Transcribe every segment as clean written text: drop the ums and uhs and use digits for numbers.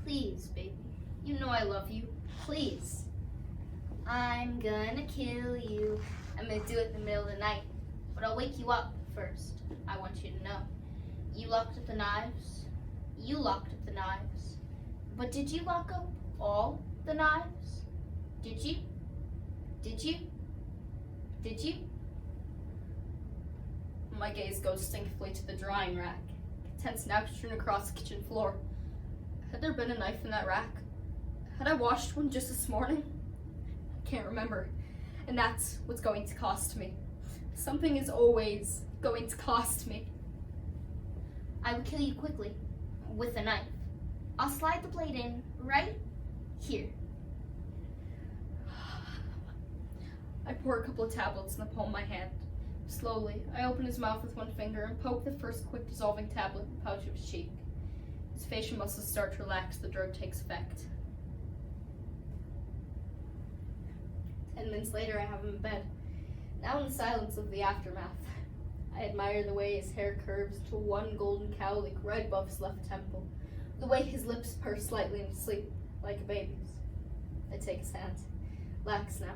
Please, baby. You know I love you. Please. I'm gonna kill you. I'm gonna do it in the middle of the night. But I'll wake you up first. I want you to know. You locked up the knives. You locked up the knives. But did you lock up all the knives? Did you? Did you? Did you? My gaze goes instinctively to the drying rack. Tense now strewn across the kitchen floor. Had there been a knife in that rack? Had I washed one just this morning? I can't remember. And that's what's going to cost me. Something is always going to cost me. I would kill you quickly, with a knife. I'll slide the blade in right here. I pour a couple of tablets in the palm of my hand. Slowly, I open his mouth with one finger and poke the first quick dissolving tablet in the pouch of his cheek. His facial muscles start to relax, the drug takes effect. 10 minutes later, I have him in bed. Now in the silence of the aftermath, I admire the way his hair curves to one golden cowlick right above his left temple, the way his lips purse slightly into sleep, like a baby's. I take his hand, lax now,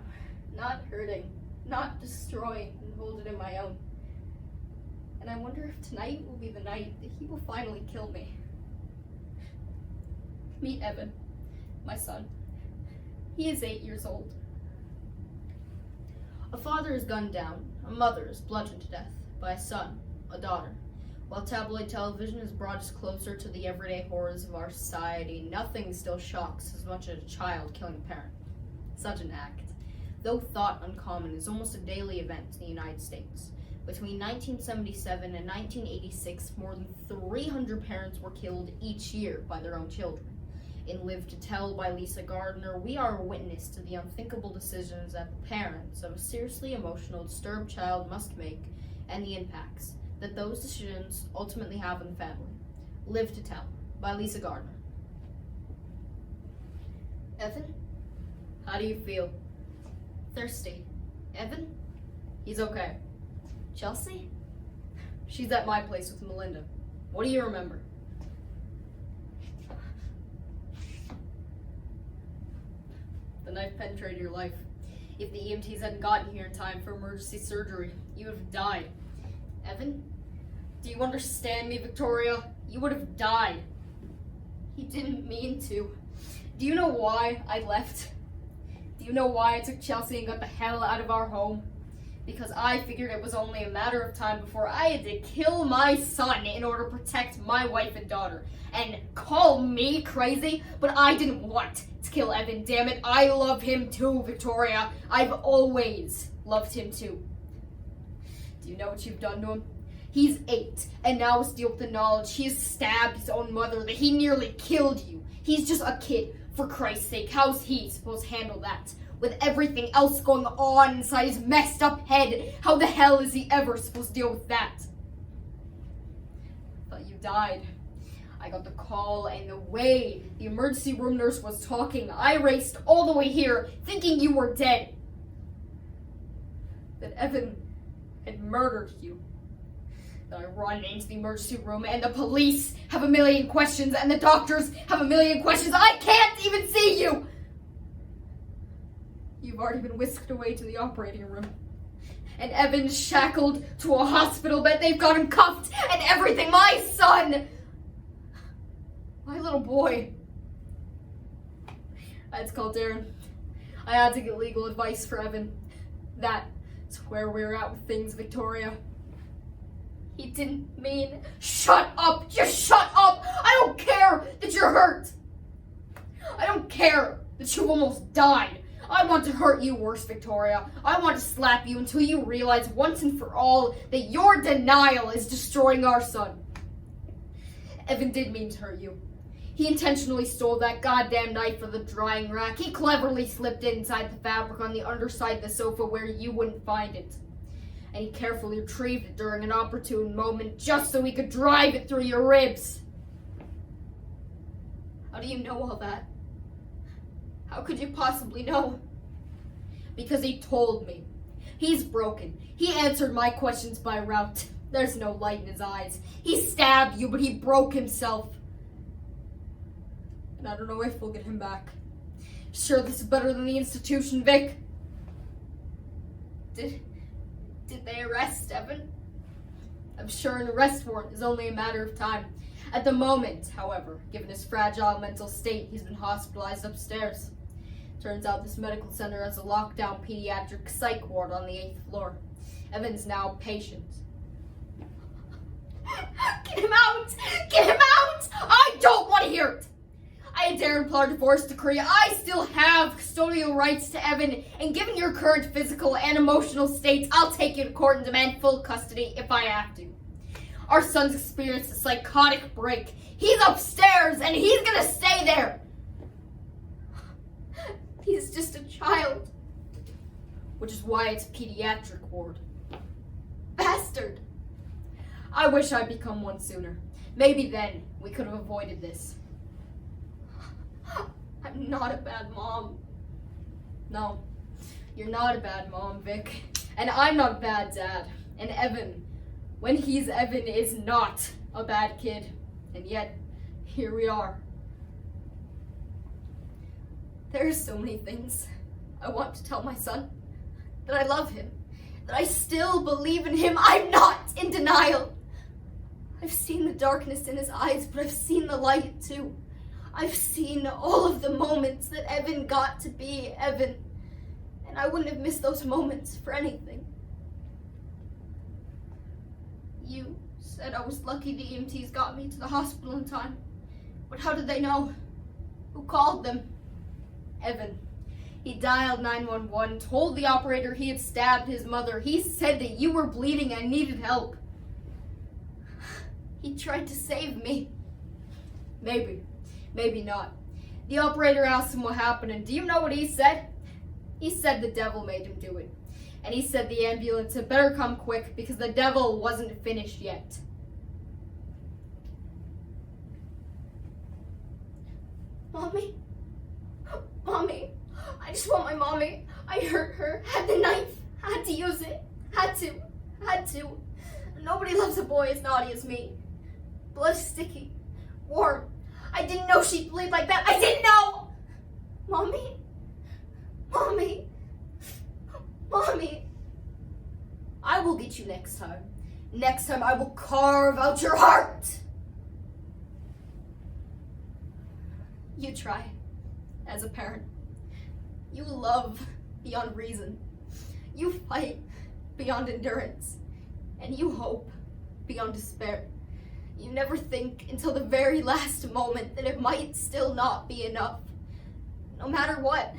not hurting, not destroying, and hold it in my own. And I wonder if tonight will be the night that he will finally kill me. Meet Evan, my son. He is 8 years old. A father is gunned down, a mother is bludgeoned to death by a son, a daughter. While tabloid television has brought us closer to the everyday horrors of our society, nothing still shocks as much as a child killing a parent. Such an act, though thought uncommon, is almost a daily event in the United States. Between 1977 and 1986, more than 300 parents were killed each year by their own children. In Live to Tell by Lisa Gardner, we are a witness to the unthinkable decisions that the parents of a seriously emotional, disturbed child must make, and the impacts that those decisions ultimately have on the family. Live to Tell by Lisa Gardner. Evan? How do you feel? Thirsty. Evan? He's okay. Chelsea? She's at my place with Melinda. What do you remember? The knife penetrated your life. If the EMTs hadn't gotten here in time for emergency surgery, you would have died. Evan? Do you understand me, Victoria? You would have died. He didn't mean to. Do you know why I left? Do you know why I took Chelsea and got the hell out of our home? Because I figured it was only a matter of time before I had to kill my son in order to protect my wife and daughter. And call me crazy, but I didn't want to kill Evan, damn it. I love him too, Victoria. I've always loved him too. Do you know what you've done to him? He's 8, and now has to deal with the knowledge he has stabbed his own mother, that he nearly killed you. He's just a kid, for Christ's sake. How's he supposed to handle that? With everything else going on inside his messed up head, how the hell is he ever supposed to deal with that? I thought you died. I got the call, and the way the emergency room nurse was talking, I raced all the way here, thinking you were dead. That Evan had murdered you. Then I run into the emergency room, and the police have a million questions, and the doctors have a million questions. I can't even see you! You've already been whisked away to the operating room. And Evan's shackled to a hospital bed. They've got him cuffed and everything. My son! My little boy. I had to call Darren. I had to get legal advice for Evan. That's where we're at with things, Victoria. He didn't mean... Shut up! Just shut up! I don't care that you're hurt! I don't care that you almost died! I want to hurt you worse, Victoria. I want to slap you until you realize once and for all that your denial is destroying our son. Evan did mean to hurt you. He intentionally stole that goddamn knife from the drying rack. He cleverly slipped it inside the fabric on the underside of the sofa where you wouldn't find it. And he carefully retrieved it during an opportune moment just so he could drive it through your ribs. How do you know all that? How could you possibly know? Because he told me. He's broken. He answered my questions by route. There's no light in his eyes. He stabbed you, but he broke himself. and I don't know if we'll get him back. Sure, this is better than the institution, Vic. Did they arrest Evan? I'm sure an arrest warrant is only a matter of time. At the moment, however, given his fragile mental state, he's been hospitalized upstairs. Turns out this medical center has a lockdown pediatric psych ward on the 8th floor. Evan's now a patient. Get him out! Get him out! I don't want to hear it! I dare imply a divorce decree. I still have custodial rights to Evan, and given your current physical and emotional states, I'll take you to court and demand full custody if I have to. Our son's experienced a psychotic break. He's upstairs, and he's gonna stay there. He's just a child. Which is why it's a pediatric ward. Bastard! I wish I'd become one sooner. Maybe then we could have avoided this. I'm not a bad mom. No, you're not a bad mom, Vic. And I'm not a bad dad. And Evan, when he's Evan, is not a bad kid. And yet, here we are. There are so many things I want to tell my son. That I love him. That I still believe in him. I'm not in denial. I've seen the darkness in his eyes, but I've seen the light too. I've seen all of the moments that Evan got to be Evan. And I wouldn't have missed those moments for anything. You said I was lucky the EMTs got me to the hospital in time. But how did they know? Who called them? Evan. He dialed 911, told the operator he had stabbed his mother. He said that you were bleeding and needed help. He tried to save me. Maybe. Maybe not. The operator asked him what happened, and do you know what he said? He said the devil made him do it. And he said the ambulance had better come quick because the devil wasn't finished yet. Mommy? Mommy? I just want my mommy. I hurt her. Had the knife. Had to use it. Had to. Nobody loves a boy as naughty as me. Blood sticky. Warm. I didn't know she'd bleed like that. I didn't know! Mommy? Mommy? Mommy? I will get you next time. Next time I will carve out your heart. You try. As a parent. You love beyond reason. You fight beyond endurance. And you hope beyond despair. You never think until the very last moment that it might still not be enough. No matter what.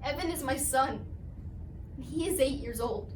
Evan is my son. He is 8 years old.